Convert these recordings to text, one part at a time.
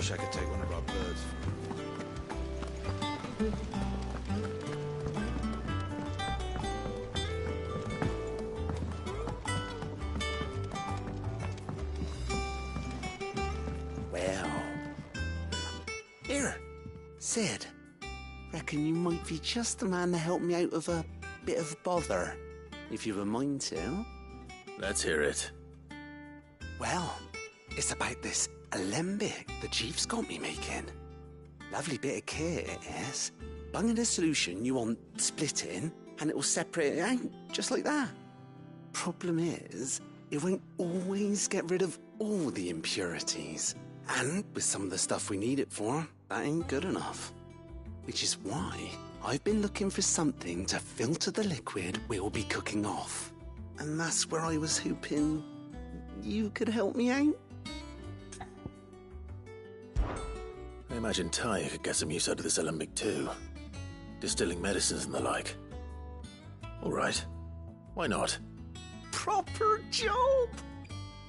Wish I could take one of our birds. Well, here, Sid. Reckon you might be just the man to help me out of a bit of bother, if you've a mind to. Let's hear it. Well, it's about this alembic the chief's got me making. Lovely bit of kit it is. Bung in a solution you want splitting, and it will separate it out, just like that. Problem is, it won't always get rid of all the impurities. And with some of the stuff we need it for, that ain't good enough. Which is why I've been looking for something to filter the liquid we'll be cooking off. And that's where I was hoping you could help me out. I imagine Ty could get some use out of this alembic too. Distilling medicines and the like. Alright. Why not? Proper job!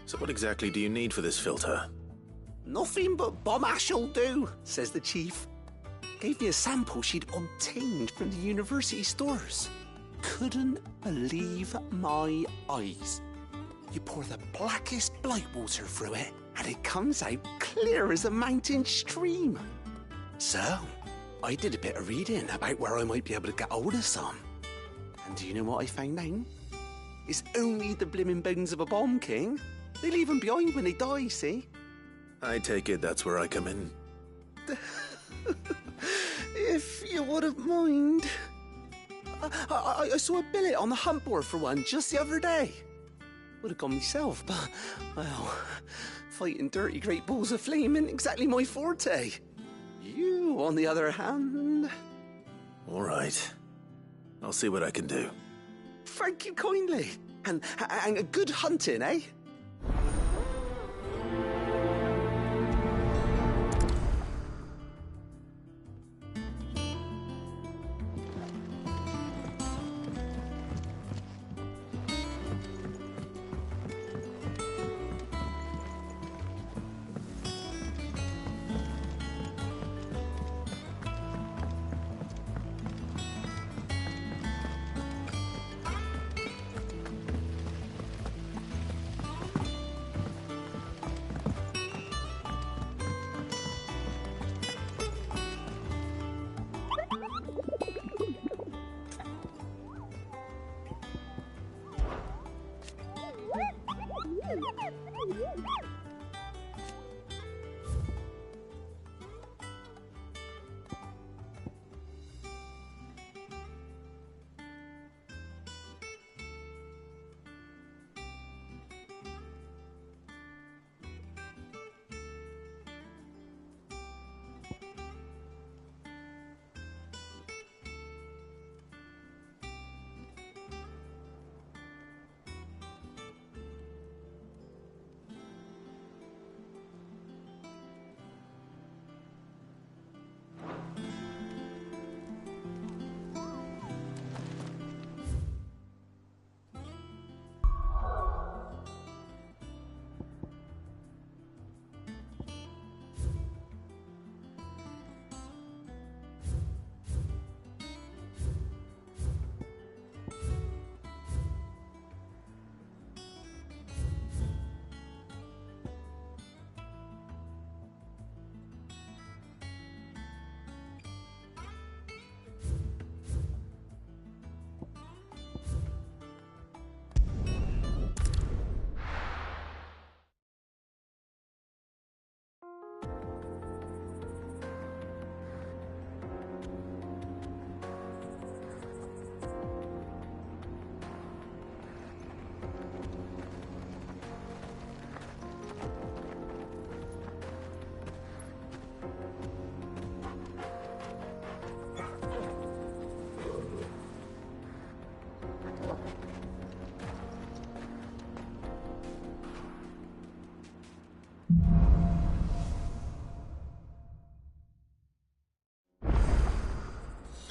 So what exactly do you need for this filter? Nothing but bomb ash'll do, says the chief. Gave me a sample she'd obtained from the university stores. Couldn't believe my eyes. You pour the blackest blight water through it, and it comes out clear as a mountain stream. So, I did a bit of reading about where I might be able to get hold of some. And do you know what I found out? It's only the blimmin' bones of a bomb king. They leave them behind when they die, see? I take it that's where I come in. If you wouldn't mind. I saw a billet on the hunt board for one just the other day. Would have gone myself, but, well, fighting dirty great balls of flame ain't exactly my forte. You, on the other hand... Alright. I'll see what I can do. Thank you kindly. And a good hunting, eh?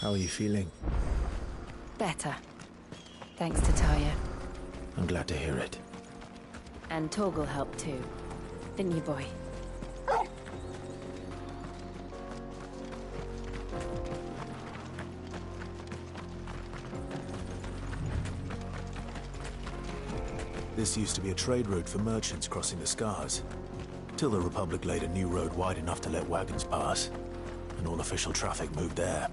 How are you feeling? Better. Thanks to Taya. I'm glad to hear it. And Torgal helped too. Didn't you, boy? This used to be a trade route for merchants crossing the Scars, till the Republic laid a new road wide enough to let wagons pass, and all official traffic moved there.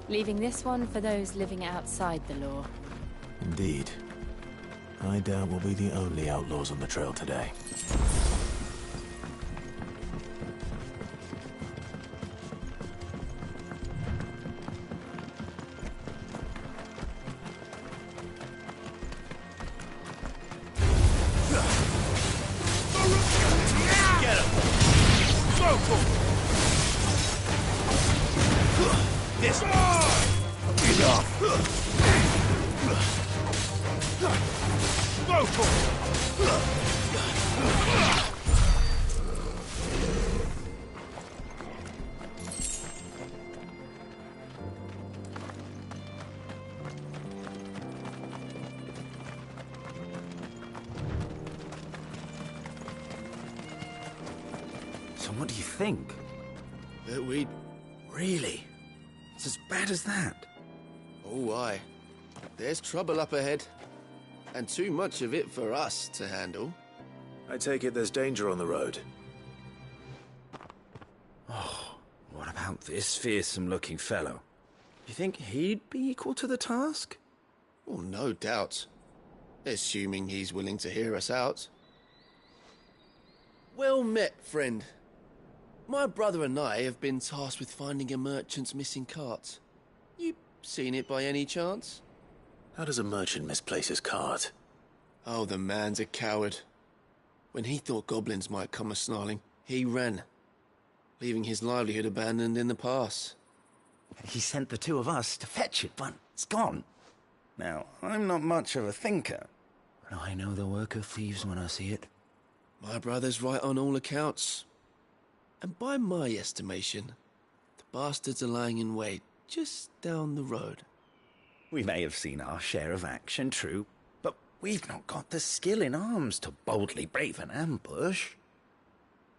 Leaving this one for those living outside the law. Indeed. I doubt we'll be the only outlaws on the trail today. So what do you think? That we'd... Really? It's as bad as that? Oh, aye. There's trouble up ahead. And too much of it for us to handle. I take it there's danger on the road. Oh, what about this fearsome-looking fellow? You think he'd be equal to the task? Well, no doubt. Assuming he's willing to hear us out. Well met, friend. My brother and I have been tasked with finding a merchant's missing cart. You seen it by any chance? How does a merchant misplace his cart? Oh, the man's a coward. When he thought goblins might come a-snarling, he ran, leaving his livelihood abandoned in the pass. He sent the two of us to fetch it, but it's gone. Now, I'm not much of a thinker, but I know the work of thieves when I see it. My brother's right on all accounts. And by my estimation, the bastards are lying in wait just down the road. We may have seen our share of action, true, but we've not got the skill in arms to boldly brave an ambush.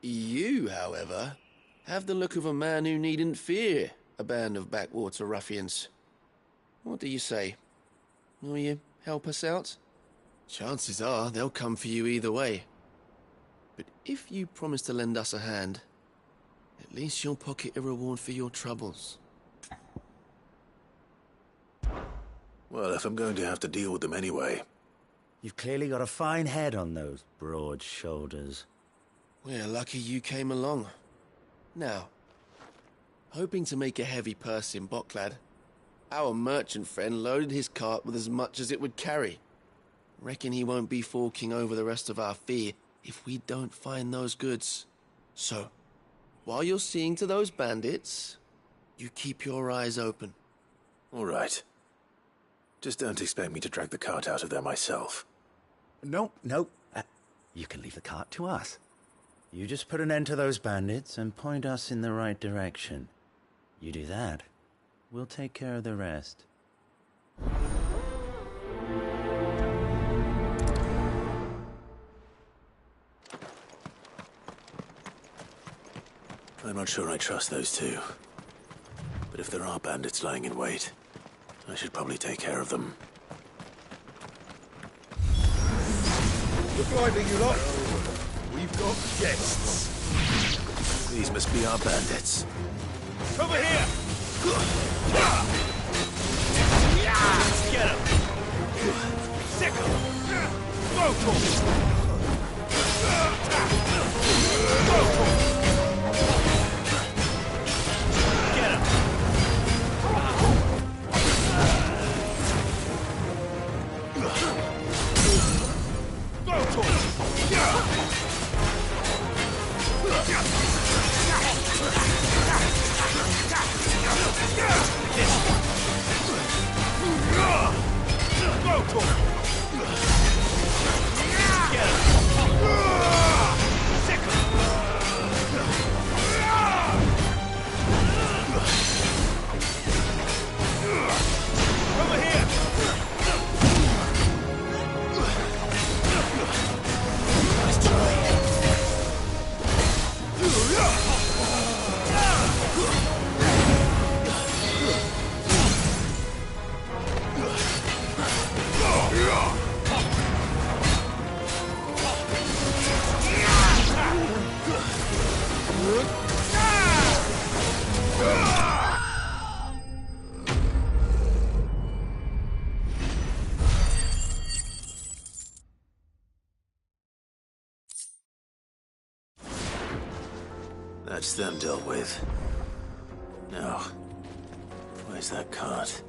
You, however, have the look of a man who needn't fear a band of backwater ruffians. What do you say? Will you help us out? Chances are they'll come for you either way. But if you promise to lend us a hand, at least you'll pocket a reward for your troubles. Well, if I'm going to have to deal with them anyway. You've clearly got a fine head on those broad shoulders. We're lucky you came along. Now, hoping to make a heavy purse in Boklad, our merchant friend loaded his cart with as much as it would carry. Reckon he won't be forking over the rest of our fee if we don't find those goods. So, while you're seeing to those bandits, you keep your eyes open. All right. Just don't expect me to drag the cart out of there myself. Nope. You can leave the cart to us. You just put an end to those bandits and point us in the right direction. You do that, we'll take care of the rest. I'm not sure I trust those two. But if there are bandits lying in wait, I should probably take care of them. Look lively, you lot. We've got guests. These must be our bandits. Over here! Let's get him! Sick him! Vocal! Get him! Vocal! This one. That's them dealt with. Now, where's that cart?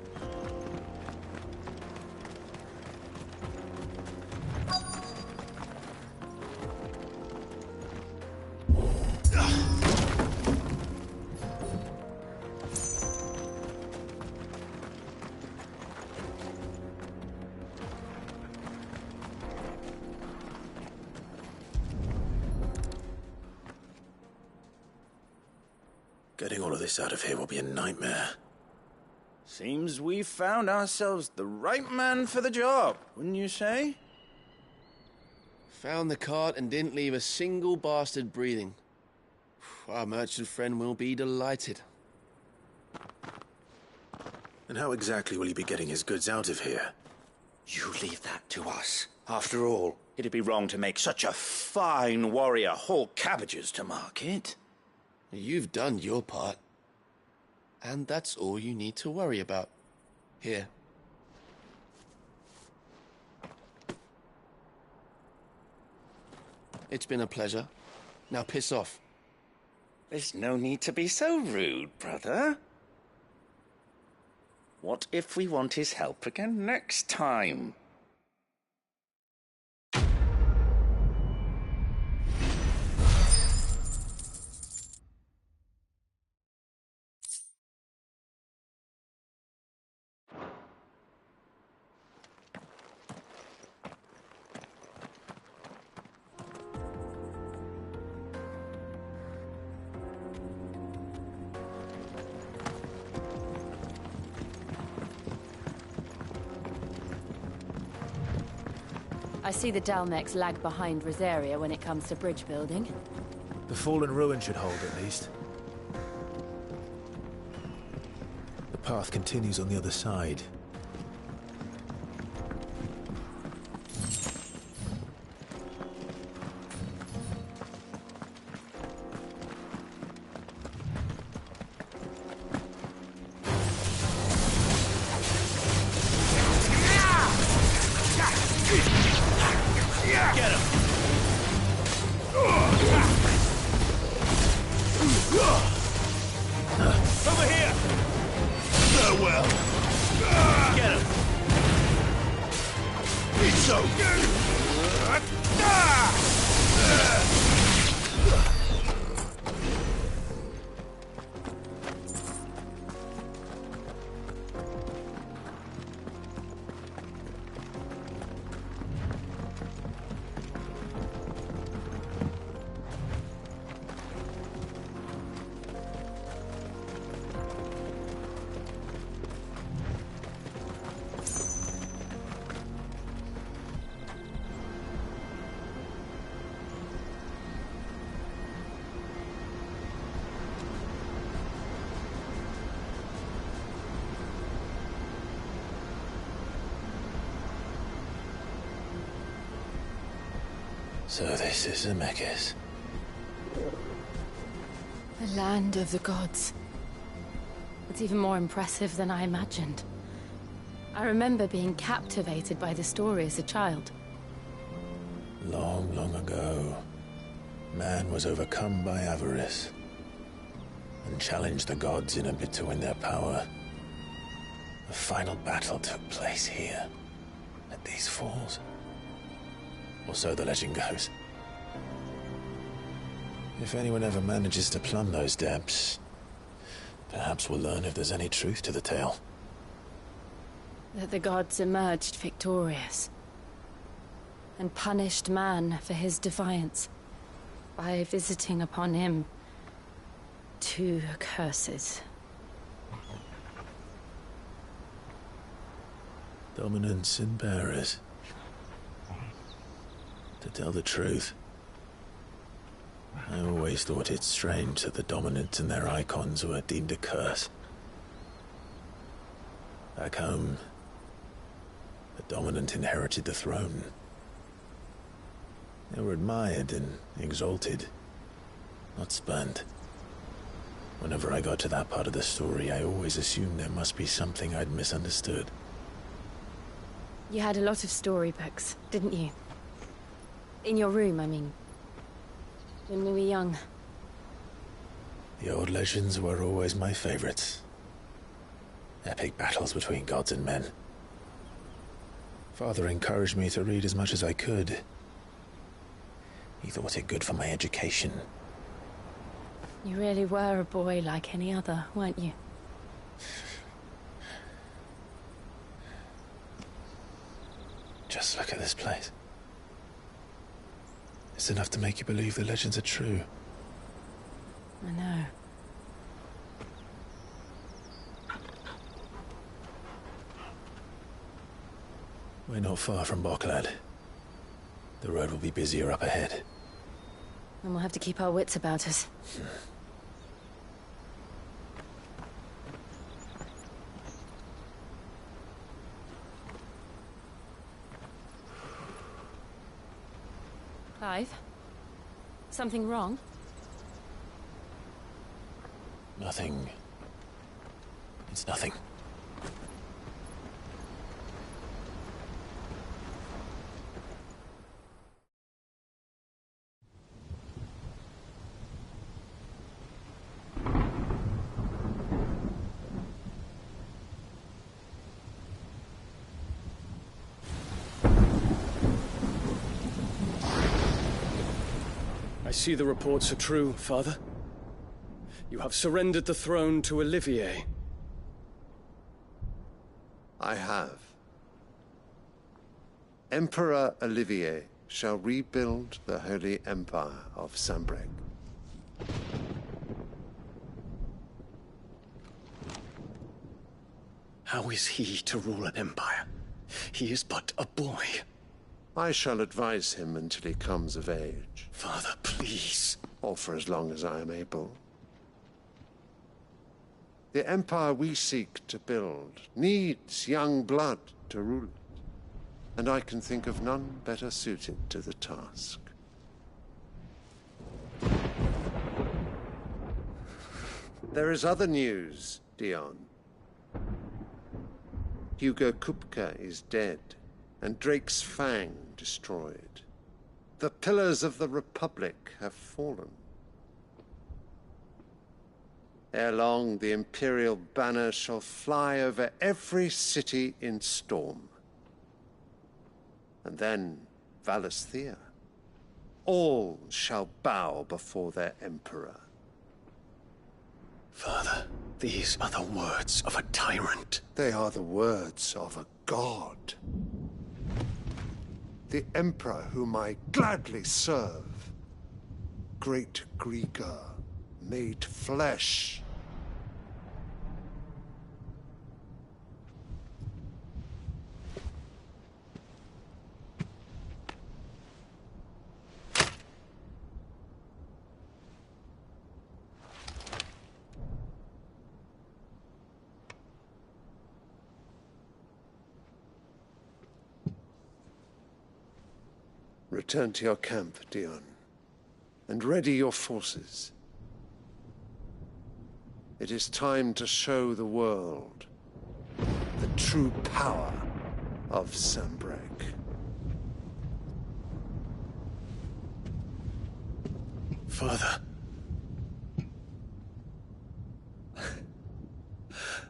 Getting all of this out of here will be a nightmare. Seems we've found ourselves the right man for the job, wouldn't you say? Found the cart and didn't leave a single bastard breathing. Our merchant friend will be delighted. And how exactly will he be getting his goods out of here? You leave that to us. After all, it'd be wrong to make such a fine warrior haul cabbages to market. You've done your part. And that's all you need to worry about. Here. It's been a pleasure. Now piss off. There's no need to be so rude, brother. What if we want his help again next time? I see the Dalmex lag behind Rosaria when it comes to bridge building. The fallen ruin should hold, at least. The path continues on the other side. Over here! Farewell! Get him! He's so good! So this is Zemeckis. The land of the gods. It's even more impressive than I imagined. I remember being captivated by the story as a child. Long, long ago, man was overcome by avarice and challenged the gods in a bid to win their power. The final battle took place here, at these falls. Or so the legend goes. If anyone ever manages to plumb those depths, perhaps we'll learn if there's any truth to the tale. That the gods emerged victorious and punished man for his defiance by visiting upon him 2 curses. Dominants and bearers. To tell the truth, I always thought it strange that the dominant and their icons were deemed a curse. Back home, the dominant inherited the throne. They were admired and exalted, not spurned. Whenever I got to that part of the story, I always assumed there must be something I'd misunderstood. You had a lot of storybooks, didn't you? In your room, I mean. When we were young. The old legends were always my favorites. Epic battles between gods and men. Father encouraged me to read as much as I could. He thought it good for my education. You really were a boy like any other, weren't you? Just look at this place. It's enough to make you believe the legends are true. I know. We're not far from Boklad. The road will be busier up ahead. And we'll have to keep our wits about us. Clive? Something wrong? Nothing. It's nothing. I see the reports are true, Father. You have surrendered the throne to Olivier. I have. Emperor Olivier shall rebuild the Holy Empire of Sanbreque. How is he to rule an empire? He is but a boy. I shall advise him until he comes of age. Father, please. Or for as long as I am able. The empire we seek to build needs young blood to rule it, and I can think of none better suited to the task. There is other news, Dion. Hugo Kupka is dead, and Drake's Fang destroyed. The pillars of the Republic have fallen. Ere long, the Imperial banner shall fly over every city in Storm. And then Valisthea. All shall bow before their Emperor. Father, these are the words of a tyrant. They are the words of a god. The Emperor whom I gladly serve. Great Grieger, made flesh. Return to your camp, Dion, and ready your forces. It is time to show the world the true power of Sanbreque. Father.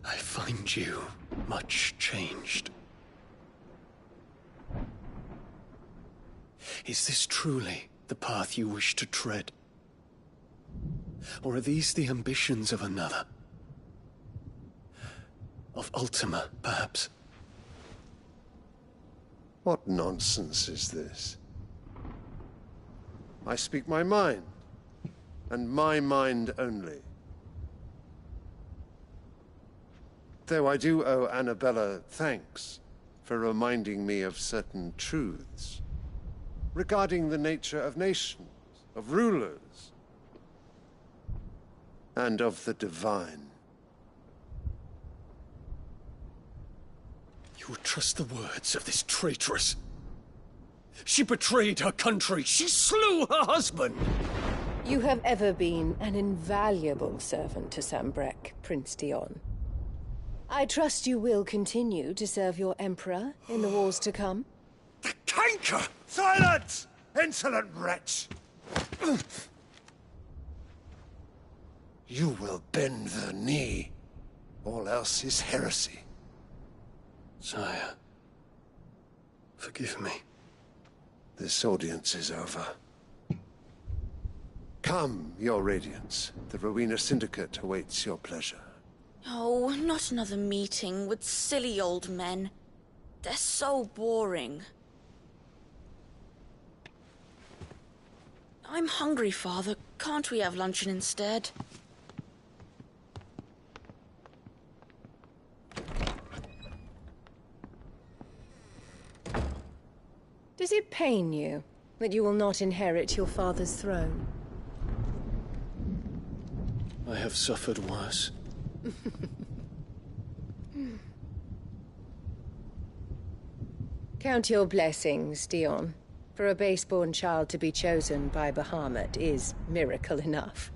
I find you much changed. Is this truly the path you wish to tread? Or are these the ambitions of another? Of Ultima, perhaps? What nonsense is this? I speak my mind, and my mind only. Though I do owe Annabella thanks for reminding me of certain truths regarding the nature of nations, of rulers, and of the divine. You would trust the words of this traitress? She betrayed her country. She slew her husband. You have ever been an invaluable servant to Sanbreque, Prince Dion. I trust you will continue to serve your Emperor in the wars to come. The canker! Silence! Insolent wretch! you will bend the knee. All else is heresy. Sire, forgive me. This audience is over. Come, Your Radiance. The Rowena Syndicate awaits your pleasure. Oh, not another meeting with silly old men. They're so boring. I'm hungry, Father. Can't we have luncheon instead? Does it pain you that you will not inherit your father's throne? I have suffered worse. Count your blessings, Dion. For a base-born child to be chosen by Bahamut is miracle enough.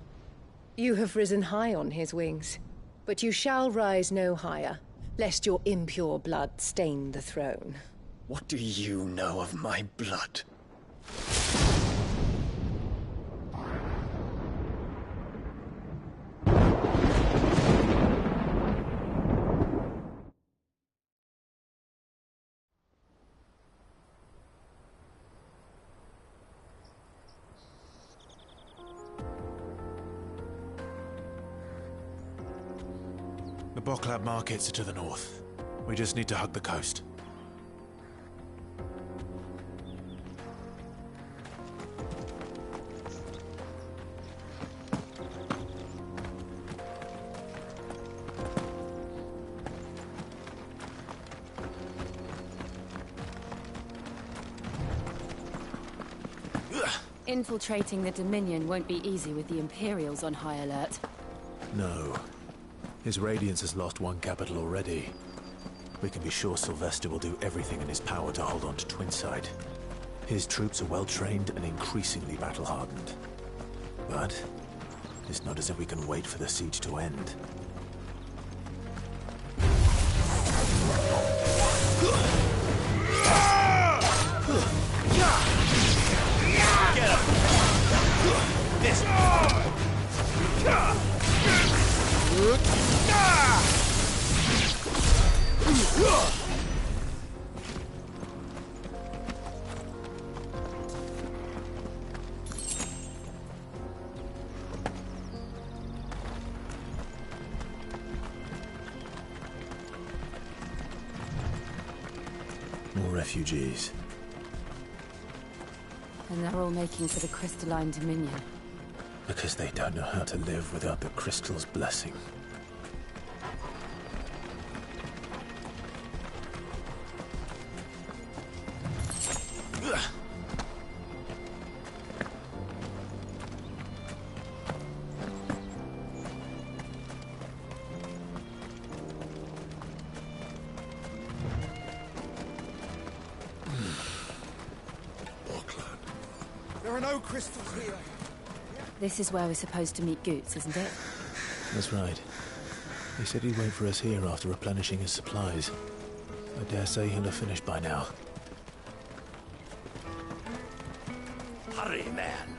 You have risen high on his wings, but you shall rise no higher, lest your impure blood stain the throne. What do you know of my blood? The Boklab markets are to the north. We just need to hug the coast. Infiltrating the Dominion won't be easy with the Imperials on high alert. No. His Radiance has lost one capital already. We can be sure Sylvester will do everything in his power to hold on to Twinside. His troops are well-trained and increasingly battle-hardened. But it's not as if we can wait for the siege to end. Get him! This. More refugees. And they're all making for the Crystalline Dominion. Because they don't know how to live without the Crystal's blessing. There are no crystals here. This is where we're supposed to meet Goots, isn't it? That's right. He said he'd wait for us here after replenishing his supplies. I dare say he'll have finished by now. Hurry, man.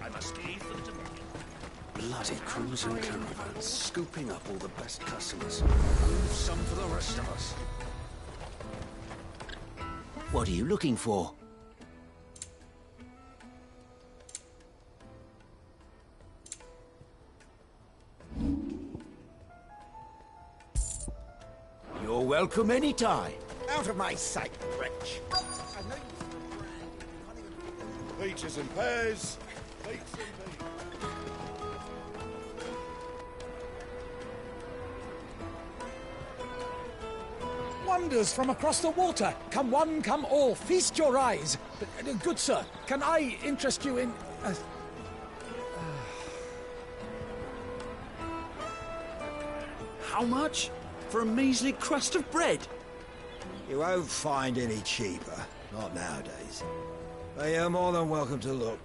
I must leave for the Dominion. Bloody cruising caravans, scooping up all the best customers. Leave some for the rest of us. What are you looking for? You're welcome anytime. Out of my sight, wretch. Peaches and pears. Peaches and pears. Wonders from across the water. Come one, come all. Feast your eyes. Good sir, can I interest you in... How much? For a measly crust of bread? You won't find any cheaper. Not nowadays. But you're more than welcome to look.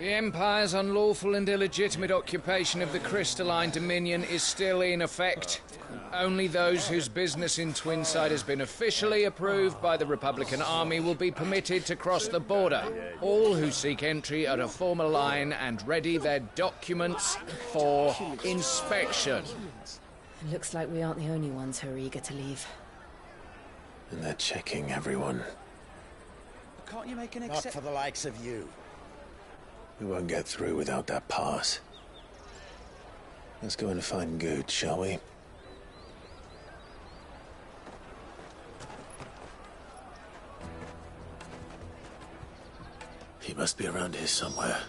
The Empire's unlawful and illegitimate occupation of the Crystalline Dominion is still in effect. Only those whose business in Twinside has been officially approved by the Republican Army will be permitted to cross the border. All who seek entry are to form a line and ready their documents for inspection. It looks like we aren't the only ones who are eager to leave. And they're checking everyone. Can't you make an Not for the likes of you. We won't get through without that pass. Let's go and find Good, shall we? He must be around here somewhere.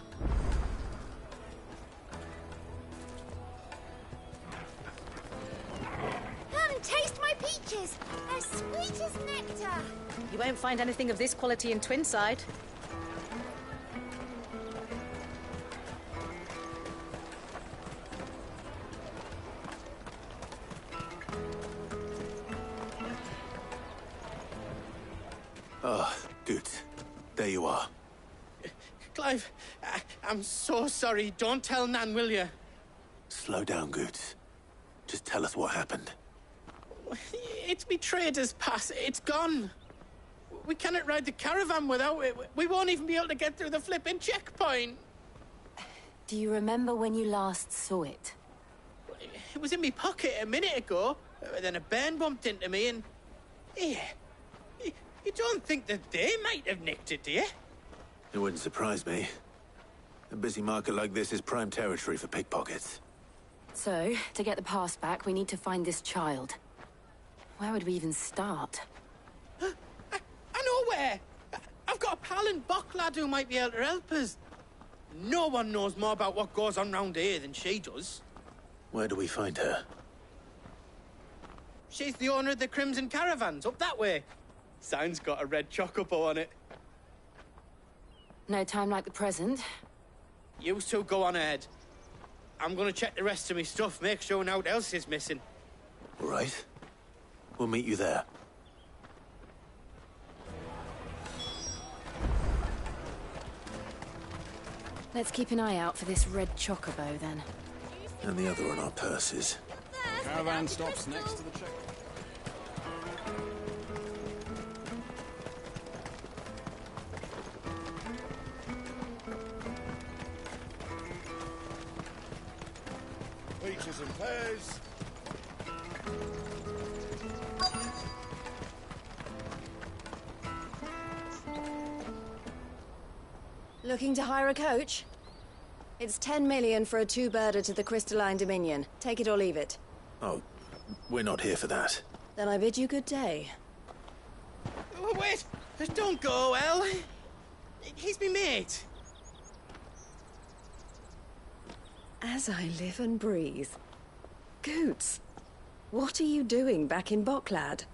Come, taste my peaches! As sweet as nectar! You won't find anything of this quality in Twinside. Ah, good. There you are. Clive, I'm so sorry. Don't tell Nan, will you? Slow down, Goods. Just tell us what happened. It's me trader's pass. It's gone. We cannot ride the caravan without it. We won't even be able to get through the flipping checkpoint. Do you remember when you last saw it? It was in my pocket a minute ago. Then a bairn bumped into me and... Yeah. You don't think that they might have nicked it, do you? It wouldn't surprise me. A busy market like this is prime territory for pickpockets. So, to get the pass back, we need to find this child. Where would we even start? I know where! I've got a pal in Bocklad who might be able to help us. No one knows more about what goes on round here than she does. Where do we find her? She's the owner of the Crimson Caravans, up that way. Sign's got a red chocobo on it. No time like the present. You two go on ahead. I'm gonna check the rest of my stuff, make sure no one else is missing. All right. We'll meet you there. Let's keep an eye out for this red chocobo, then. And the other on our purses. Caravan stops next to the check. Peaches and pears. Looking to hire a coach? It's 10 million for a two-birder to the Crystalline Dominion. Take it or leave it. Oh, we're not here for that. Then I bid you good day. Oh, wait! Don't go, El. He's me mate. As I live and breathe. Goots, what are you doing back in Bocklad?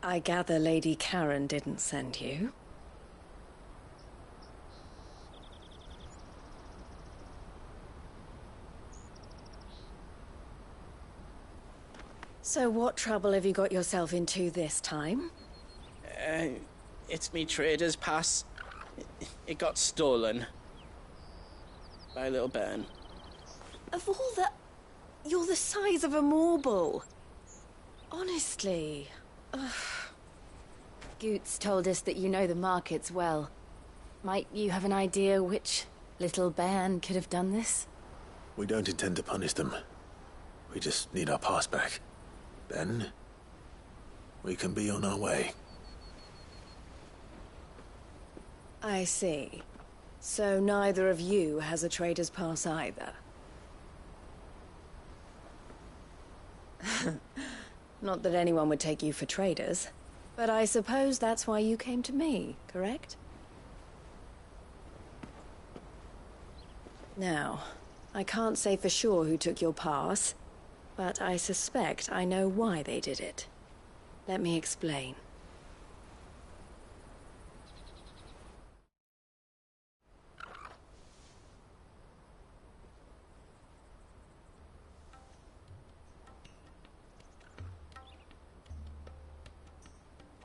I gather Lady Karen didn't send you. So what trouble have you got yourself into this time? It's me trader's pass. It got stolen. By a little bairn. Of all the... You're the size of a marble. Honestly. Ugh. Goots told us that you know the markets well. Might you have an idea which little bairn could have done this? We don't intend to punish them. We just need our pass back. Then, we can be on our way. I see. So neither of you has a trader's pass either. Not that anyone would take you for traders, but I suppose that's why you came to me, correct? Now, I can't say for sure who took your pass, but I suspect I know why they did it. Let me explain.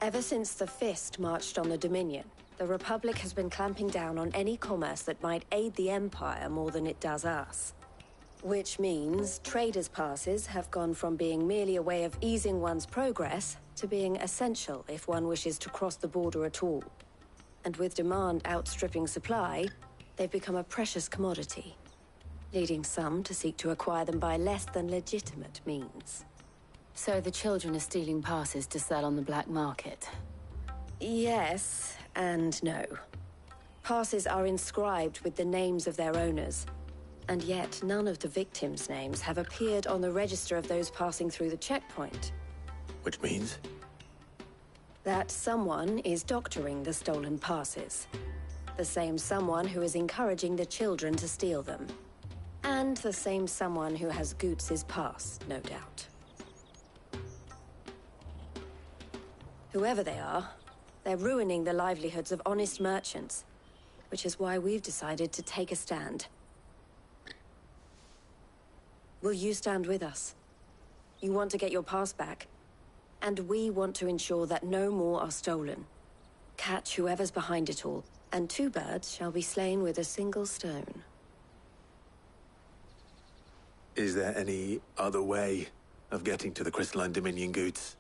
Ever since the Fist marched on the Dominion, the Republic has been clamping down on any commerce that might aid the Empire more than it does us. Which means traders' passes have gone from being merely a way of easing one's progress to being essential if one wishes to cross the border at all. And with demand outstripping supply, they've become a precious commodity, leading some to seek to acquire them by less than legitimate means. So the children are stealing passes to sell on the black market? Yes, and no. Passes are inscribed with the names of their owners, and yet none of the victims' names have appeared on the register of those passing through the checkpoint. Which means? That someone is doctoring the stolen passes. The same someone who is encouraging the children to steal them. And the same someone who has Goots's pass, no doubt. Whoever they are, they're ruining the livelihoods of honest merchants, which is why we've decided to take a stand. Will you stand with us? You want to get your pass back, and we want to ensure that no more are stolen. Catch whoever's behind it all, and 2 birds shall be slain with a single stone. Is there any other way of getting to the Crystalline Dominion Goods?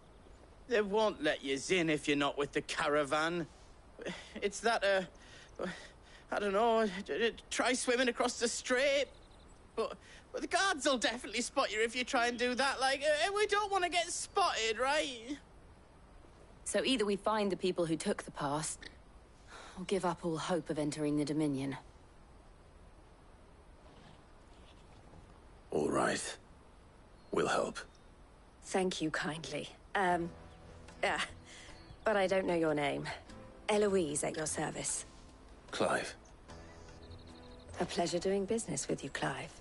They won't let you in if you're not with the caravan. It's that, I don't know, try swimming across the strait. But the guards will definitely spot you if you try and do that. Like, we don't want to get spotted, right? So either we find the people who took the pass, or give up all hope of entering the Dominion. All right. We'll help. Thank you kindly. But I don't know your name. Eloise at your service. Clive. A pleasure doing business with you, Clive.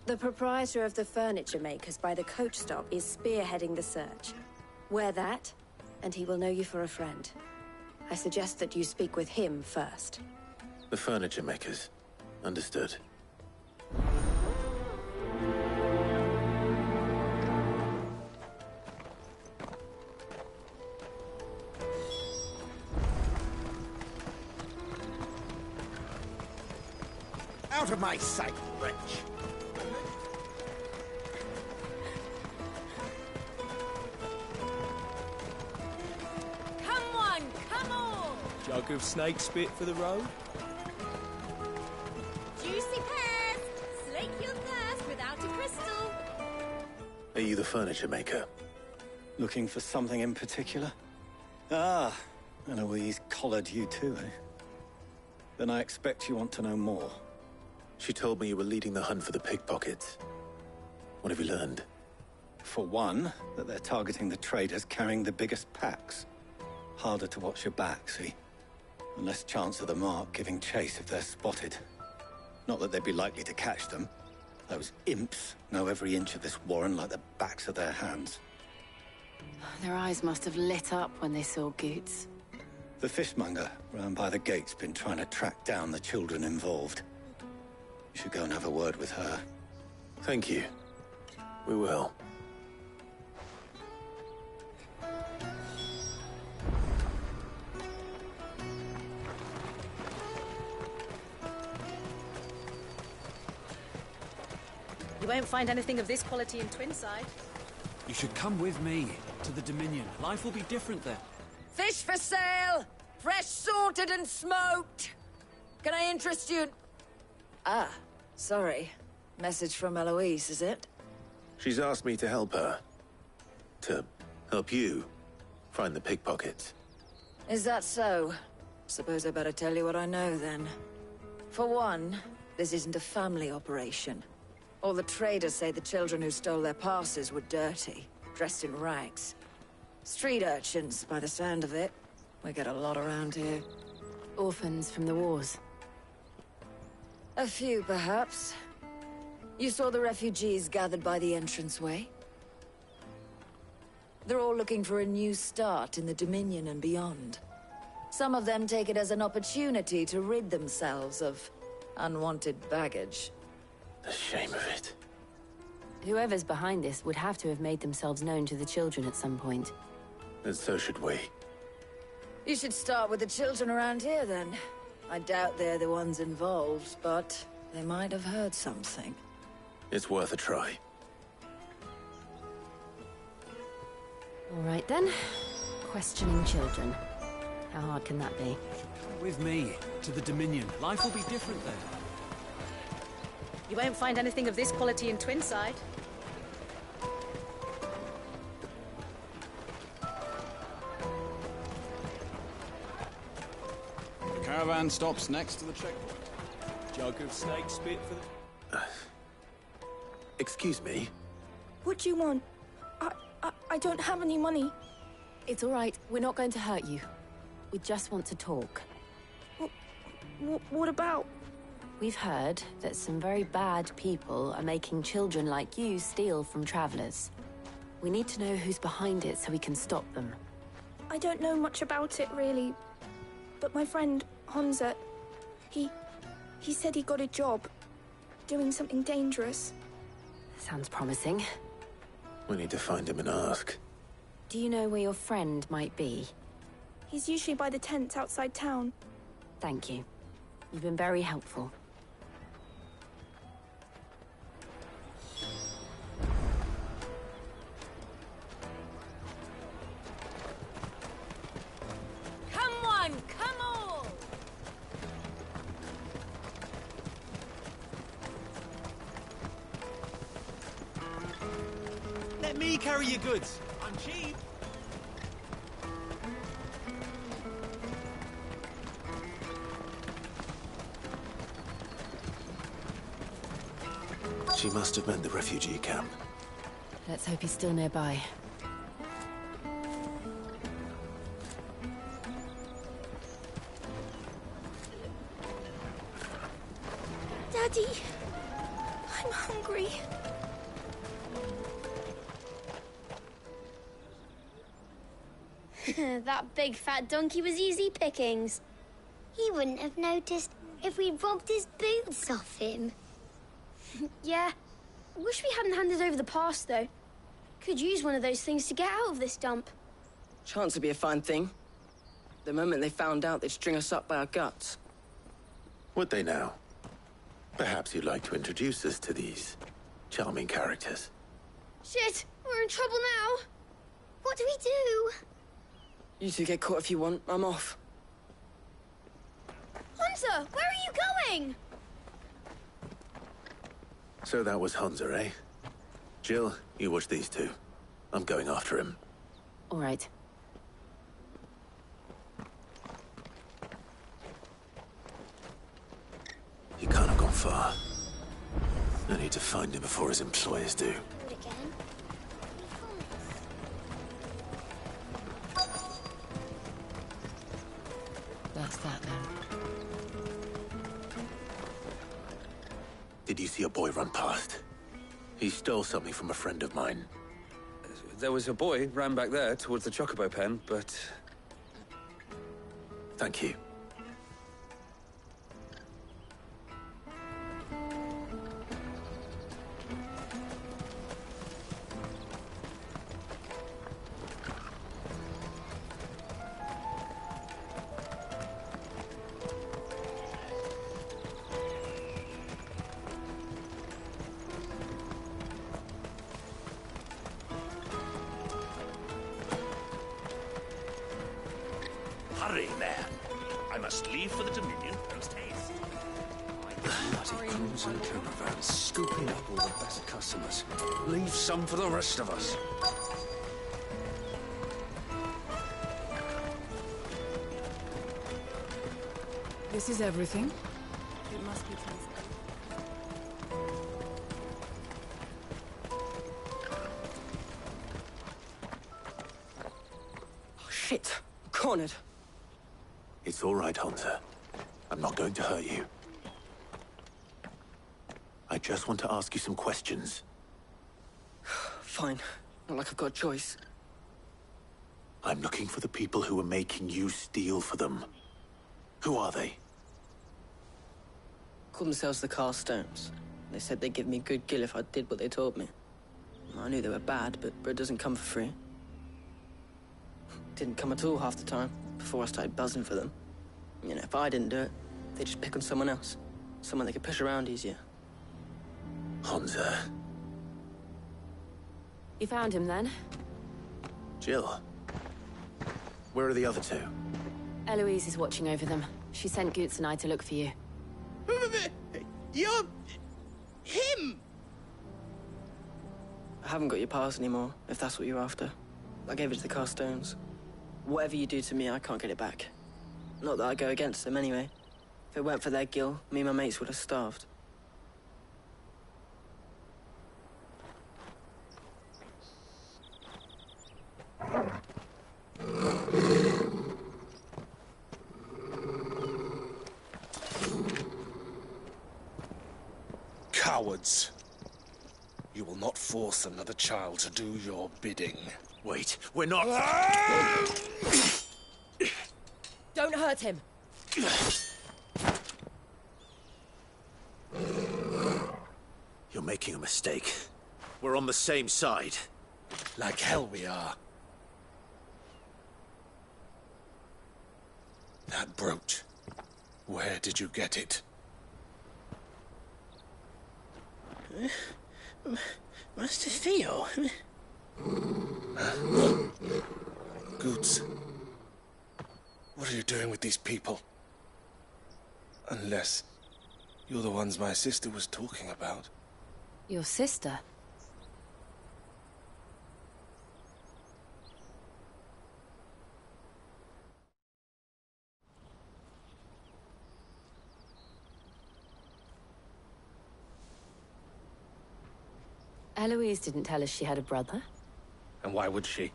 The proprietor of the furniture makers by the coach stop is spearheading the search. Wear that, and he will know you for a friend. I suggest that you speak with him first. The furniture makers. Understood. Out of my sight, wretch! Come on, come on! Jug of snake spit for the road? Juicy pears! Slake your thirst without a crystal! Are you the furniture maker? Looking for something in particular? Ah, Eloise collared you too, eh? Then I expect you want to know more. She told me you were leading the hunt for the pickpockets. What have you learned? For one, that they're targeting the traders carrying the biggest packs. Harder to watch your back, see? And less chance of the mark giving chase if they're spotted. Not that they'd be likely to catch them. Those imps know every inch of this warren like the backs of their hands. Their eyes must have lit up when they saw Goots. The fishmonger round by the gate's been trying to track down the children involved. You should go and have a word with her. Thank you. We will. You won't find anything of this quality in Twinside. You should come with me to the Dominion. Life will be different there. Fish for sale! Fresh salted and smoked! Can I interest you? Ah, sorry. Message from Eloise, is it? She's asked me to help her. To help you find the pickpockets. Is that so? Suppose I better tell you what I know, then. For one, this isn't a family operation. All the traders say the children who stole their passes were dirty, dressed in rags. Street urchins, by the sound of it. We get a lot around here. Orphans from the wars. A few, perhaps. You saw the refugees gathered by the entranceway? They're all looking for a new start in the Dominion and beyond. Some of them take it as an opportunity to rid themselves of unwanted baggage. The shame of it. Whoever's behind this would have to have made themselves known to the children at some point. And so should we. You should start with the children around here, then. I doubt they're the ones involved, but they might have heard something. It's worth a try. All right, then. Questioning children. How hard can that be? With me, to the Dominion. Life will be different there. You won't find anything of this quality in Twinside. The caravan stops next to the checkpoint. Jug of snake spit for the... Excuse me? What do you want? I don't have any money. It's all right. We're not going to hurt you. We just want to talk. What about? We've heard that some very bad people are making children like you steal from travelers. We need to know who's behind it so we can stop them. I don't know much about it, really. But my friend, Hansa, he said he got a job doing something dangerous. Sounds promising. We need to find him and ask. Do you know where your friend might be? He's usually by the tents outside town. Thank you. You've been very helpful. Come on, come on! Let me carry your goods. I'm cheap. She must have meant the refugee camp. Let's hope he's still nearby. Daddy, I'm hungry. That big fat donkey was easy pickings. He wouldn't have noticed if we robbed his boots off him. Yeah. Wish we hadn't handed over the pass, though. Could use one of those things to get out of this dump. Chance would be a fine thing. The moment they found out, they'd string us up by our guts. Would they now? Perhaps you'd like to introduce us to these charming characters. Shit! We're in trouble now! What do we do? You two get caught if you want. I'm off. Hunter, where are you going? So that was Hansa, eh? Jill, you watch these two. I'm going after him. All right. He can't have gone far. I need to find him before his employers do. Do it again. That's that, then. Did you see a boy run past? He stole something from a friend of mine. There was a boy ran back there towards the Chocobo pen, but... Thank you. Hurry, man. I must leave for the Dominion post haste. Bloody cruising caravan, scooping up all the best customers. Leave some for the rest of us. This is everything. It must be transferred. Oh, shit. I'm cornered. It's all right, Hunter. I'm not going to hurt you. I just want to ask you some questions. Fine. Not like I've got a choice. I'm looking for the people who are making you steal for them. Who are they? Called themselves the Carstones. They said they'd give me good gill if I did what they told me. I knew they were bad, but bread doesn't come for free. Didn't come at all half the time, before I started buzzing for them. You know, if I didn't do it, they'd just pick on someone else. Someone they could push around easier. Hansa. You found him then? Jill. Where are the other two? Eloise is watching over them. She sent Goots and I to look for you. You're... him! I haven't got your pass anymore, if that's what you're after. I gave it to the Carstones. Whatever you do to me, I can't get it back. Not that I go against them anyway. If it weren't for their gill, me and my mates would have starved. Cowards! You will not force another child to do your bidding. Wait, we're not... Don't hurt him. You're making a mistake. We're on the same side. Like hell we are. That brooch. Where did you get it? Master Theo? Goots. What are you doing with these people? Unless you're the ones my sister was talking about. Your sister? Eloise didn't tell us she had a brother. And why would she?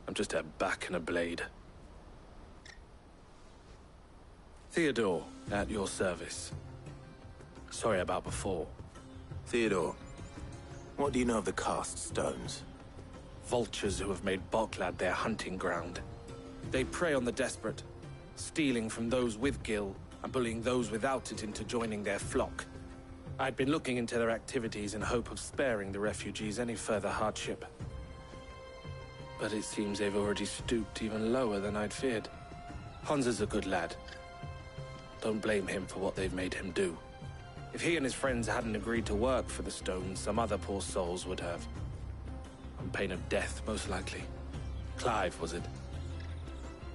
I'm just her back and a blade. Theodore, at your service. Sorry about before. Theodore, what do you know of the Cast Stones? Vultures who have made Boklad their hunting ground. They prey on the desperate, stealing from those with gill and bullying those without it into joining their flock. I'd been looking into their activities in hope of sparing the refugees any further hardship. But it seems they've already stooped even lower than I'd feared. Hansa's a good lad. Don't blame him for what they've made him do. If he and his friends hadn't agreed to work for the Stones, some other poor souls would have. On pain of death, most likely. Clive, was it?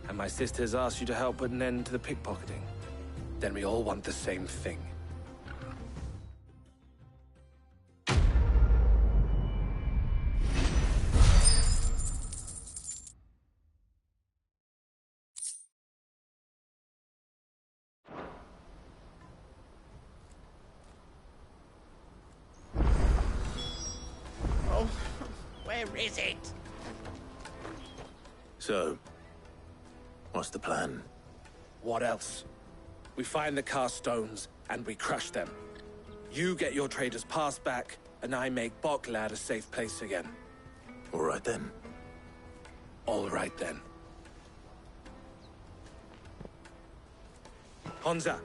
And my sisters asked you to help put an end to the pickpocketing. Then we all want the same thing. Where is it? So, what's the plan? What else? We find the Carstones, and we crush them. You get your trader's pass back, and I make Boklad a safe place again. All right then. All right then. Hansa,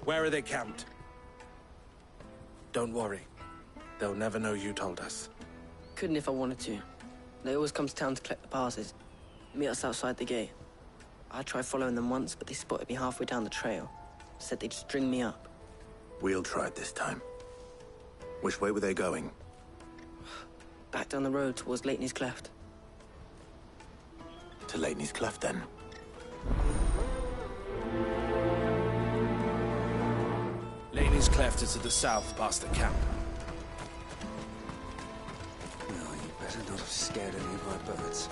where are they camped? Don't worry. They'll never know you told us. Couldn't if I wanted to. They always come to town to collect the passes. Meet us outside the gate. I tried following them once, but they spotted me halfway down the trail. Said they'd string me up. We'll try it this time. Which way were they going? Back down the road towards Leitney's Cleft. To Leitney's Cleft, then. Leitney's Cleft is to the south, past the camp. No, you better not have scared any of my birds.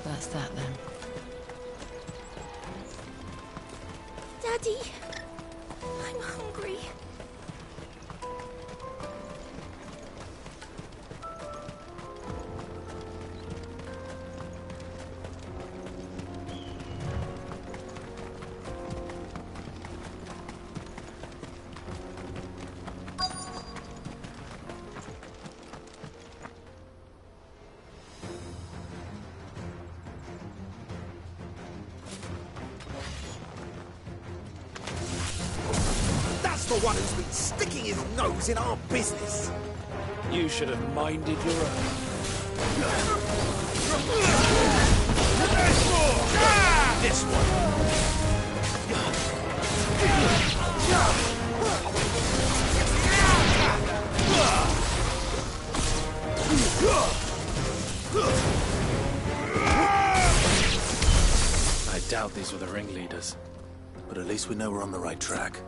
That's that then. Daddy, I'm hungry. for one who's been sticking his nose in our business. You should have minded your own. This one. I doubt these were the ringleaders. But at least we know we're on the right track.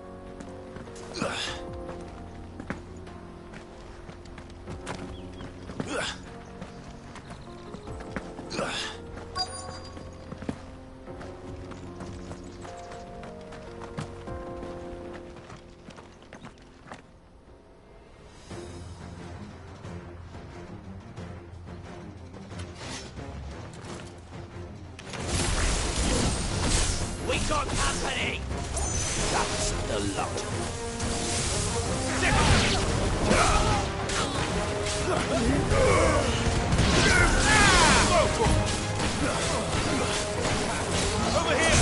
We got company! That's the lot. Over here!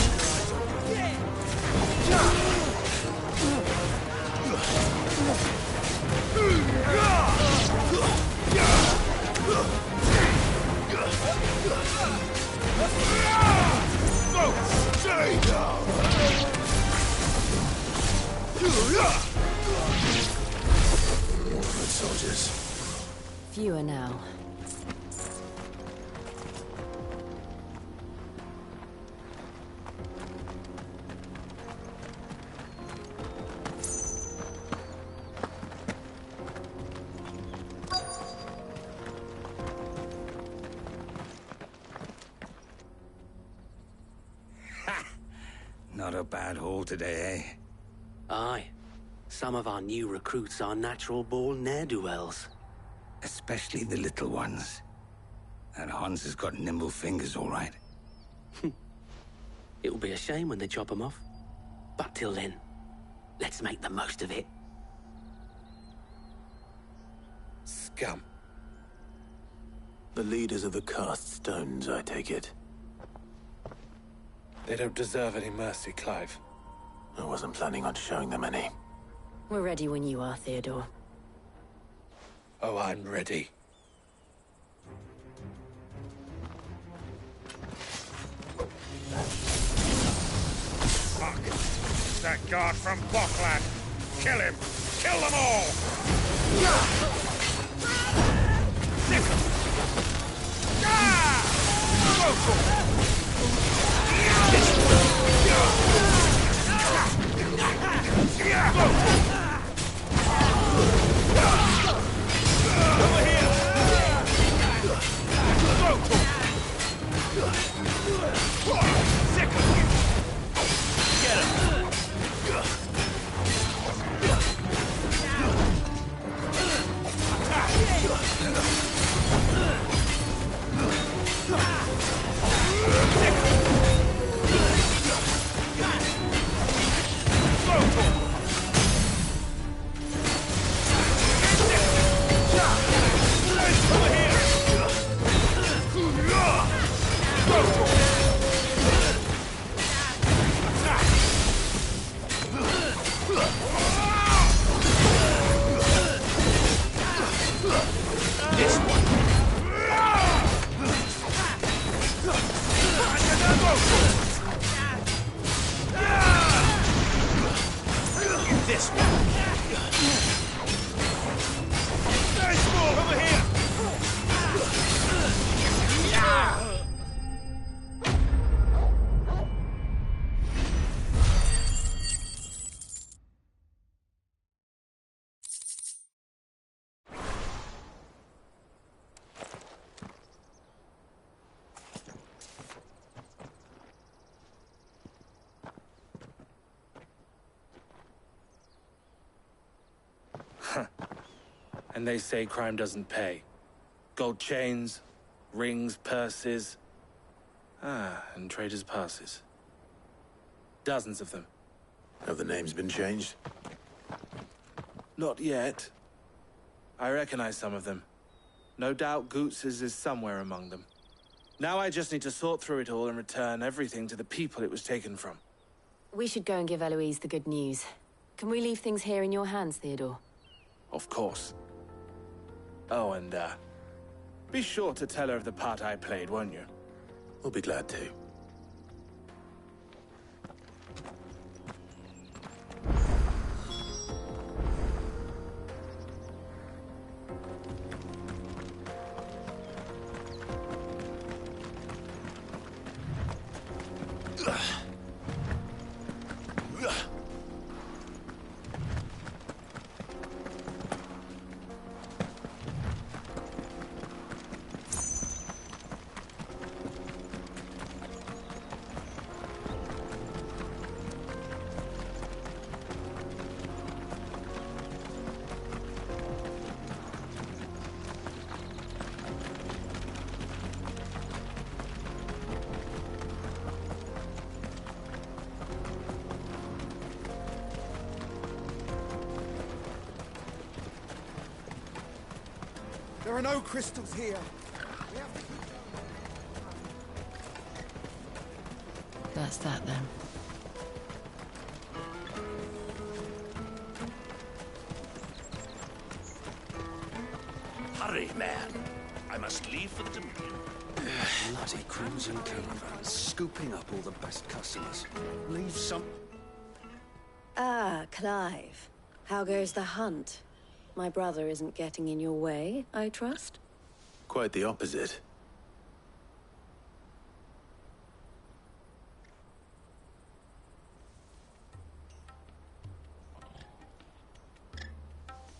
Stay down! More foot soldiers. Fewer now. Not a bad haul today, eh? Aye. Some of our new recruits are natural-born ne'er-do-wells. Especially the little ones. And Hans has got nimble fingers, all right. It'll be a shame when they chop them off. But till then, let's make the most of it. Scum. The leaders of the cast stones, I take it. They don't deserve any mercy, Clive. I wasn't planning on showing them any. We're ready when you are, Theodore. Oh, I'm ready. Fuck! That guard from Bocklad! Kill him! Kill them all! Over here! Sick of you! Get him! This one. There's more over here. And they say crime doesn't pay. Gold chains, rings, purses. And traders' passes. Dozens of them. Have the names been changed? Not yet. I recognize some of them. No doubt Goots's is somewhere among them. Now I just need to sort through it all and return everything to the people it was taken from. We should go and give Eloise the good news. Can we leave things here in your hands, Theodore? Of course. Oh, and, be sure to tell her of the part I played, won't you? We'll be glad to. There are no crystals here. We have to keep going. That's that, then. Hurry, man. I must leave for the Dominion. Bloody crimson caravan, scooping up all the best customers. Leave some... Ah, Clive. How goes the hunt? My brother isn't getting in your way, I trust? Quite the opposite.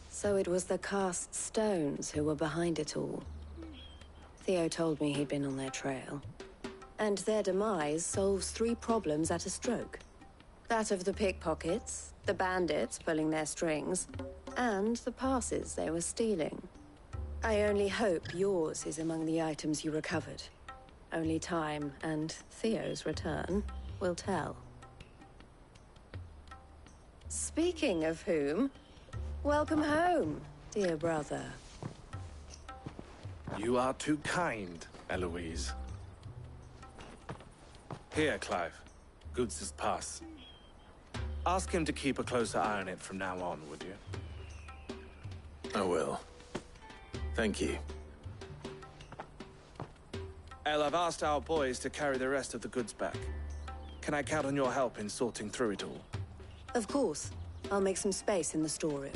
So it was the cast stones who were behind it all. Theo told me he'd been on their trail. And their demise solves 3 problems at a stroke. That of the pickpockets, the bandits pulling their strings, and the passes they were stealing. I only hope yours is among the items you recovered. Only time and Theo's return will tell. Speaking of whom, welcome home, dear brother. You are too kind, Eloise. Here, Clive. Goods' pass. Ask him to keep a closer eye on it from now on, would you? I will. Thank you. El, I've asked our boys to carry the rest of the goods back. Can I count on your help in sorting through it all? Of course. I'll make some space in the storeroom.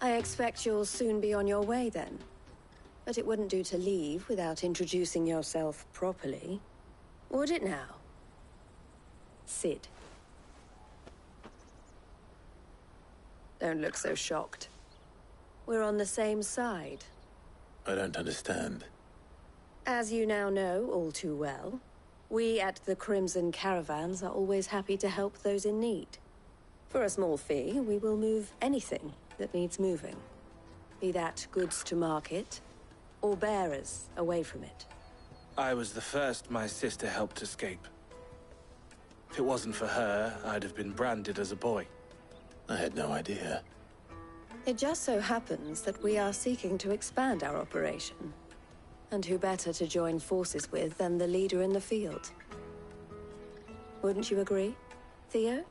I expect you'll soon be on your way then. But it wouldn't do to leave without introducing yourself properly. Would it now? Sid. Don't look so shocked. We're on the same side. I don't understand. As you now know all too well, we at the Crimson Caravans are always happy to help those in need. For a small fee, we will move anything that needs moving. Be that goods to market, or bearers away from it. I was the first my sister helped escape. If it wasn't for her, I'd have been branded as a boy. I had no idea. It just so happens that we are seeking to expand our operation. And who better to join forces with than the leader in the field? Wouldn't you agree, Theo?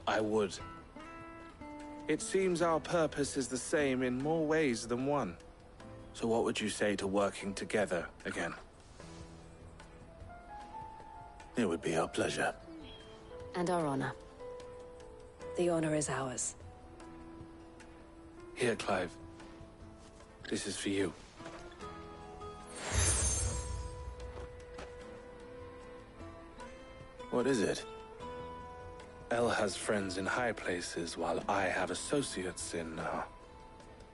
I would. It seems our purpose is the same in more ways than one. So what would you say to working together again? It would be our pleasure. And our honor. The honor is ours. Here, Clive. This is for you. What is it? El has friends in high places, while I have associates in,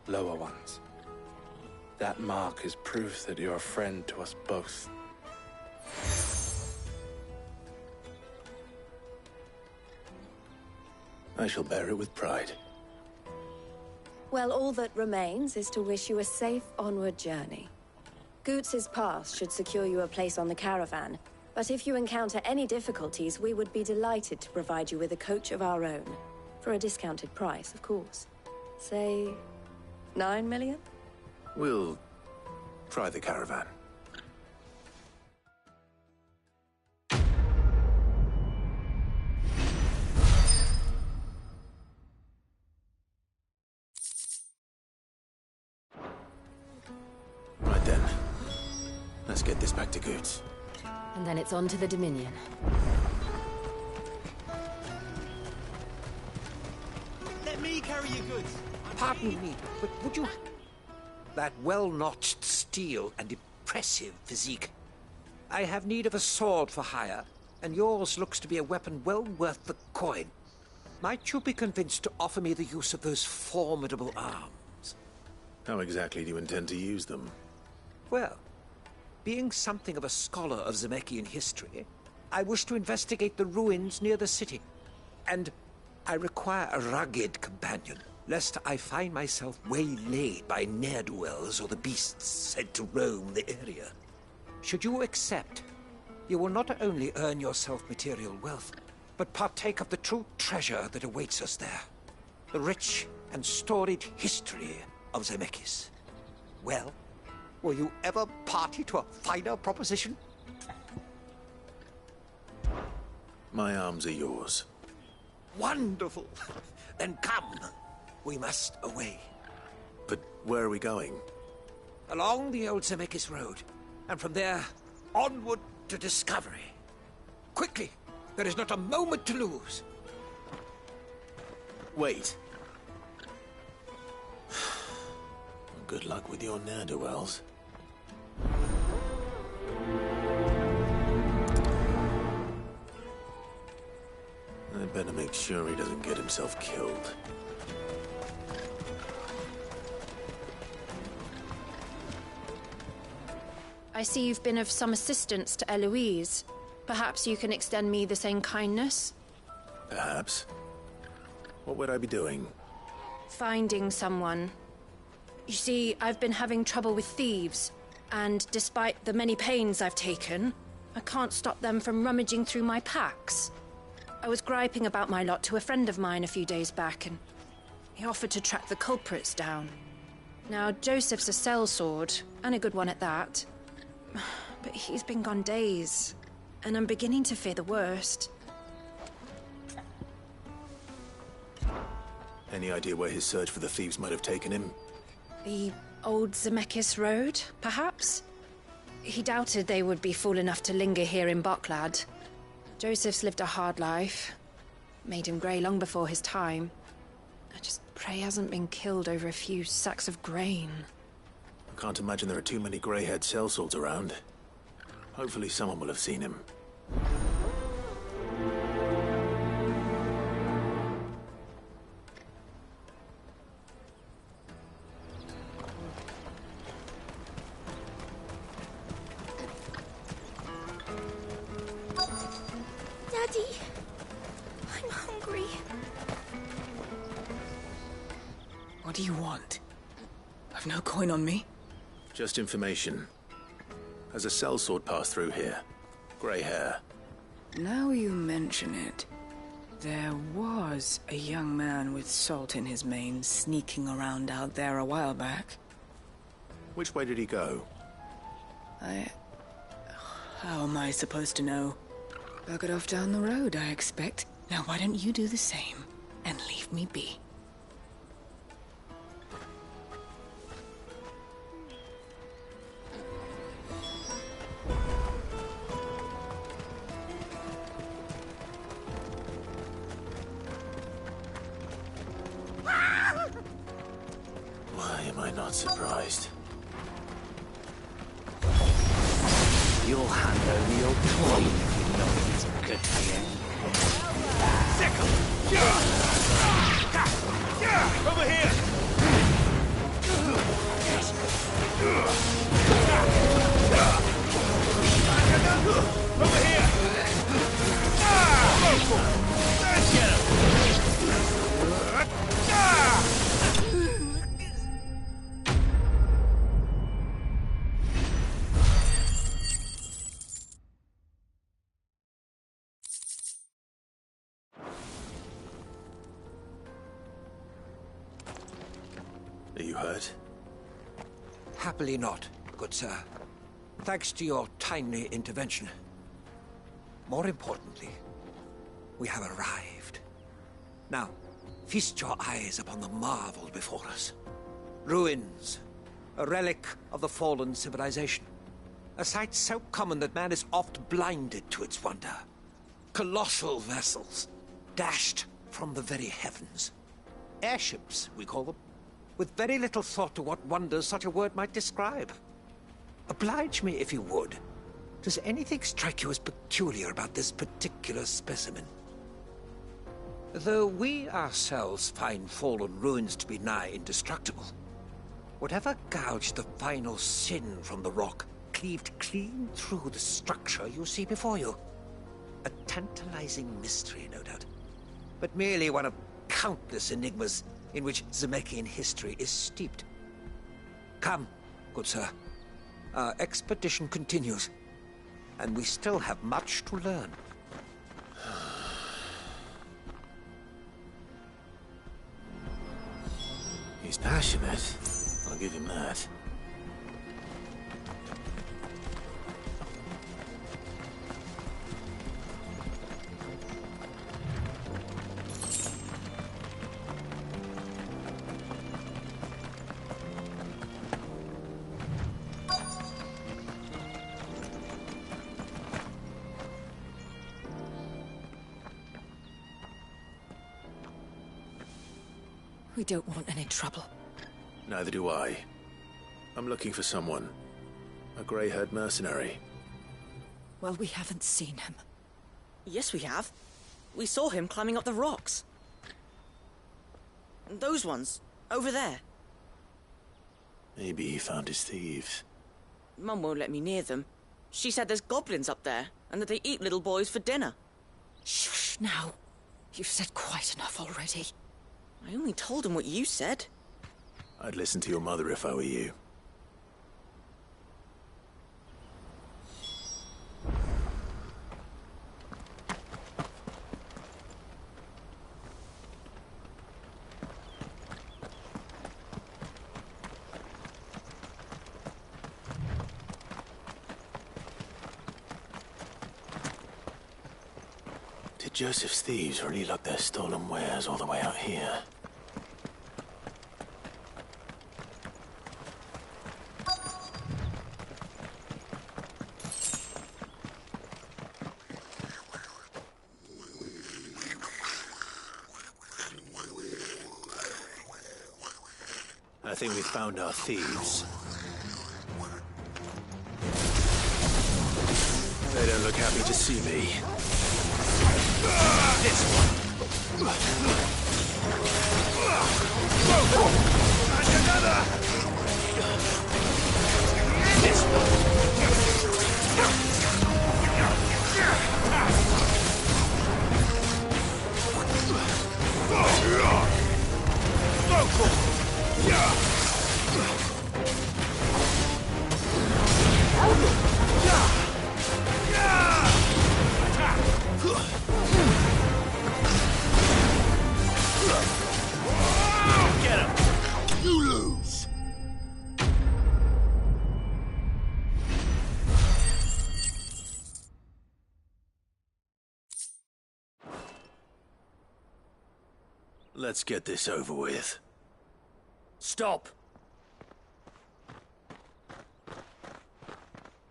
lower ones. That mark is proof that you're a friend to us both. I shall bear it with pride. Well, all that remains is to wish you a safe onward journey. Goots' pass should secure you a place on the caravan, but if you encounter any difficulties, we would be delighted to provide you with a coach of our own. For a discounted price, of course. Say, 9 million? We'll try the caravan. Let's get this back to Goods. And then it's on to the Dominion. Let me carry your goods. Pardon me, but would you... That well-notched steel and impressive physique. I have need of a sword for hire, and yours looks to be a weapon well worth the coin. Might you be convinced to offer me the use of those formidable arms? How exactly do you intend to use them? Well, being something of a scholar of Zemeckis history, I wish to investigate the ruins near the city. And I require a rugged companion, lest I find myself waylaid by ne'er-do-wells or the beasts said to roam the area. Should you accept, you will not only earn yourself material wealth, but partake of the true treasure that awaits us there. The rich and storied history of Zemeckis. Well, will you ever party to a finer proposition? My arms are yours. Wonderful! Then come. We must away. But where are we going? Along the old Zemeckis Road, and from there, onward to discovery. Quickly! There is not a moment to lose. Wait. Good luck with your ne'er-do-wells. I better make sure he doesn't get himself killed. I see you've been of some assistance to Eloise. Perhaps you can extend me the same kindness? Perhaps. What would I be doing? Finding someone. You see, I've been having trouble with thieves, and despite the many pains I've taken, I can't stop them from rummaging through my packs. I was griping about my lot to a friend of mine a few days back, and he offered to track the culprits down. Now, Joseph's a sellsword, and a good one at that. But he's been gone days, and I'm beginning to fear the worst. Any idea where his search for the thieves might have taken him? The old Zemeckis Road, perhaps? He doubted they would be fool enough to linger here in Boklad. Joseph's lived a hard life. Made him grey long before his time. I just pray he hasn't been killed over a few sacks of grain. I can't imagine there are too many grey-haired sellswords around. Hopefully someone will have seen him. Daddy, I'm hungry. What do you want? I've no coin on me. Just information. Has a sellsword passed through here? Grey hair. Now you mention it. There was a young man with salt in his mane sneaking around out there a while back. Which way did he go? How am I supposed to know? Buggered off down the road, I expect. Now why don't you do the same and leave me be? Why am I not surprised? You'll hand over your coin if you know it's good for you. Over here! Over here! Let's get him! Are you hurt? Happily not, good sir. Thanks to your timely intervention. More importantly, we have arrived. Now, feast your eyes upon the marvel before us. Ruins, a relic of the fallen civilization. A sight so common that man is oft blinded to its wonder. Colossal vessels, dashed from the very heavens. Airships, we call them, with very little thought to what wonders such a word might describe. Oblige me if you would. Does anything strike you as peculiar about this particular specimen? Though we ourselves find fallen ruins to be nigh indestructible, whatever gouged the final sin from the rock cleaved clean through the structure you see before you. A tantalizing mystery, no doubt, but merely one of countless enigmas in which Zemeckyan history is steeped. Come, good sir. Our expedition continues, and we still have much to learn. He's passionate. I'll give him that. We don't want any trouble. Neither do I. I'm looking for someone. A grey-haired mercenary. Well, we haven't seen him. Yes, we have. We saw him climbing up the rocks. Those ones, over there. Maybe he found his thieves. Mum won't let me near them. She said there's goblins up there, and that they eat little boys for dinner. Shush, now. You've said quite enough already. I only told him what you said. I'd listen to your mother if I were you. Did Joseph's thieves really lug their stolen wares all the way out here? I think we found our thieves. They don't look happy to see me. This one. And another. This one. Get him! You lose! Let's get this over with. Stop!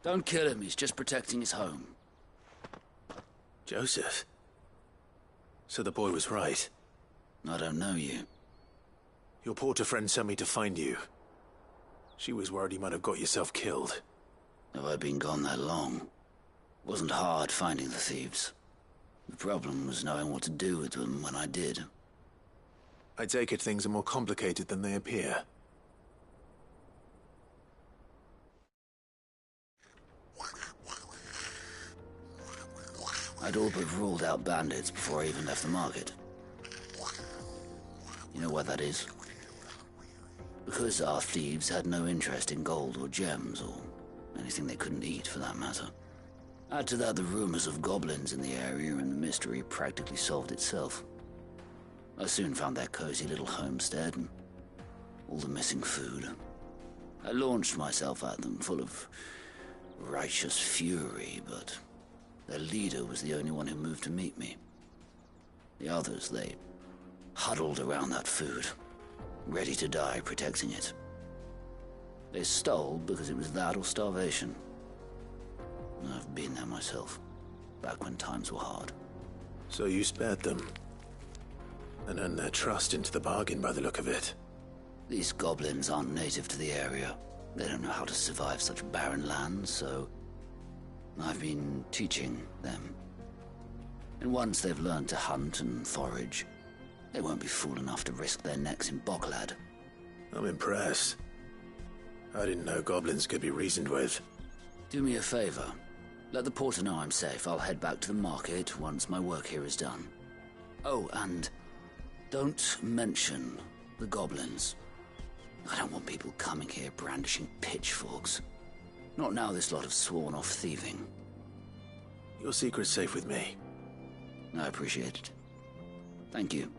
Don't kill him, he's just protecting his home. Joseph? So the boy was right. I don't know you. Your porter friend sent me to find you. She was worried you might have got yourself killed. Have I been gone that long? It wasn't hard finding the thieves. The problem was knowing what to do with them when I did. I take it things are more complicated than they appear. I'd all but ruled out bandits before I even left the market. You know why that is? Because our thieves had no interest in gold or gems, or anything they couldn't eat for that matter. Add to that the rumors of goblins in the area, and the mystery practically solved itself. I soon found their cozy little homestead, and all the missing food. I launched myself at them, full of righteous fury, but their leader was the only one who moved to meet me. The others, they huddled around that food, ready to die protecting it. They stole because it was that or starvation. I've been there myself, back when times were hard. So you spared them, and earned their trust into the bargain by the look of it. These goblins aren't native to the area. They don't know how to survive such barren lands, so I've been teaching them. And once they've learned to hunt and forage, they won't be fool enough to risk their necks in Boklad. I'm impressed. I didn't know goblins could be reasoned with. Do me a favor. Let the porter know I'm safe. I'll head back to the market once my work here is done. Oh, and don't mention the goblins. I don't want people coming here brandishing pitchforks. Not now this lot have sworn off thieving. Your secret's safe with me. I appreciate it. Thank you.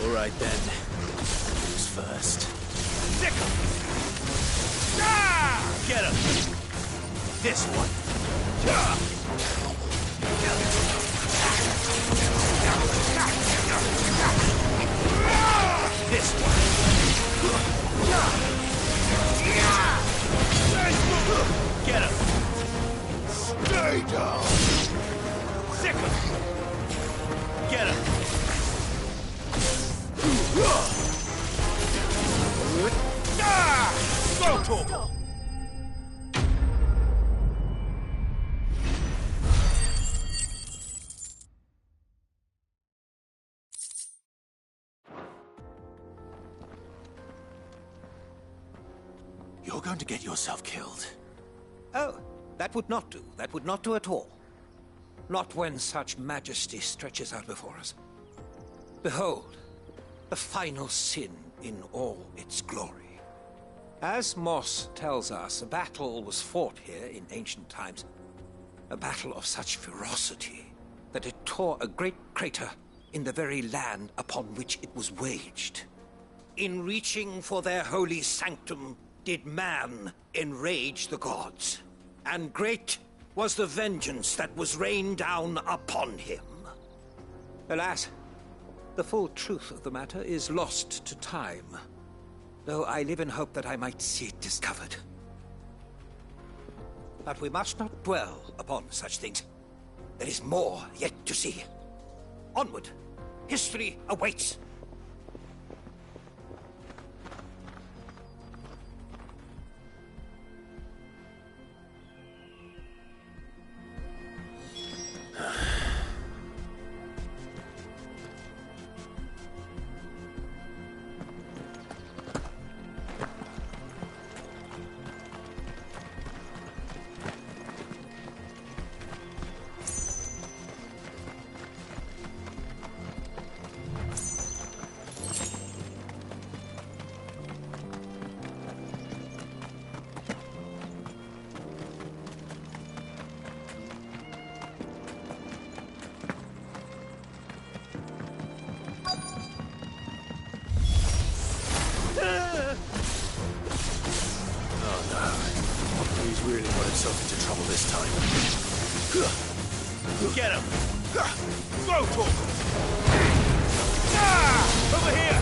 All right then. Who's first? Sick 'em! Ah! Get him! This one. This one. Get him! Stay down! Sick 'em! Get him! Go talk! You're going to get yourself killed. Oh, that would not do. That would not do at all. Not when such majesty stretches out before us. Behold, the final sin in all its glory. As Moss tells us, a battle was fought here in ancient times. A battle of such ferocity that it tore a great crater in the very land upon which it was waged. In reaching for their holy sanctum, did man enrage the gods. And great was the vengeance that was rained down upon him. Alas, the full truth of the matter is lost to time, though I live in hope that I might see it discovered. But we must not dwell upon such things. There is more yet to see. Onward! History awaits! Really got himself into trouble this time. Get him! Go talk! Ah! Over here!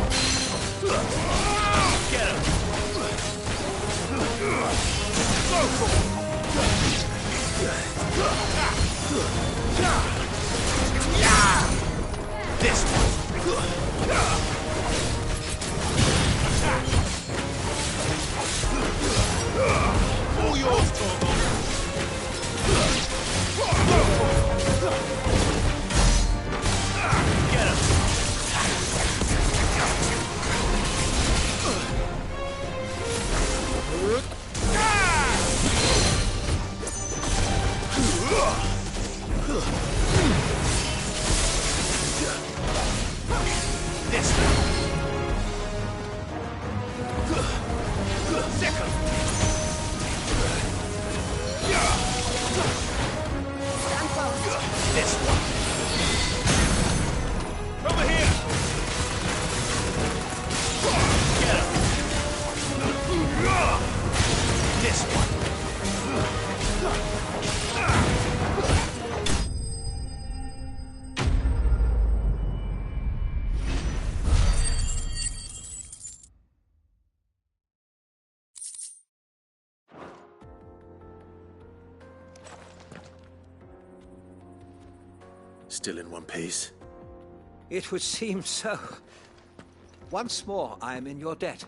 Get him! Go talk! This one! All yours, Torgo! Get him! This way. Second. Stand fast. This one. Over here. Get him. This one. Still in one piece? It would seem so. Once more I am in your debt.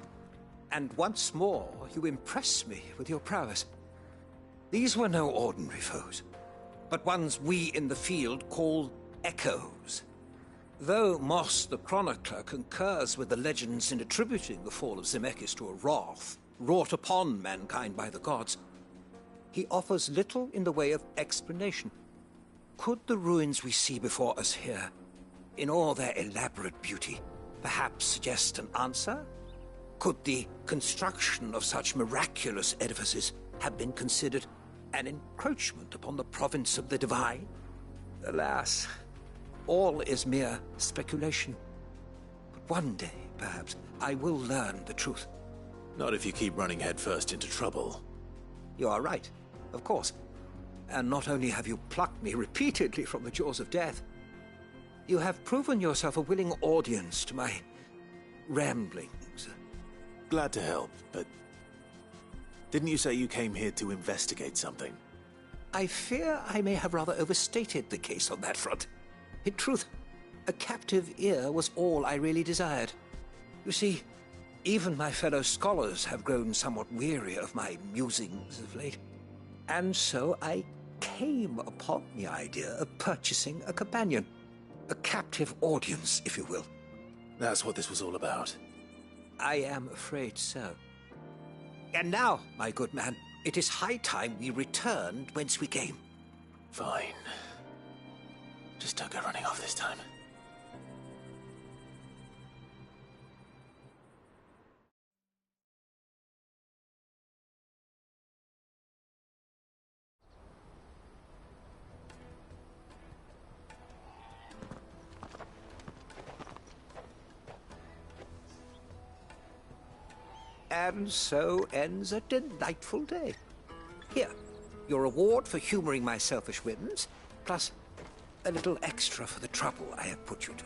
And once more you impress me with your prowess. These were no ordinary foes, but ones we in the field call echoes. Though Moss the Chronicler concurs with the legends in attributing the fall of Zemeckis to a wrath wrought upon mankind by the gods, he offers little in the way of explanation. Could the ruins we see before us here, in all their elaborate beauty, perhaps suggest an answer? Could the construction of such miraculous edifices have been considered an encroachment upon the province of the divine? Alas, all is mere speculation. But one day, perhaps, I will learn the truth. Not if you keep running headfirst into trouble. You are right, of course. And not only have you plucked me repeatedly from the jaws of death, you have proven yourself a willing audience to my ramblings. Glad to help, but didn't you say you came here to investigate something? I fear I may have rather overstated the case on that front. In truth, a captive ear was all I really desired. You see, even my fellow scholars have grown somewhat weary of my musings of late. And so I came upon the idea of purchasing a companion. A captive audience, if you will. That's what this was all about. I am afraid so. And now, my good man, it is high time we returned whence we came. Fine. Just don't go running off this time. And so ends a delightful day. Here, your reward for humoring my selfish whims, plus a little extra for the trouble I have put you to.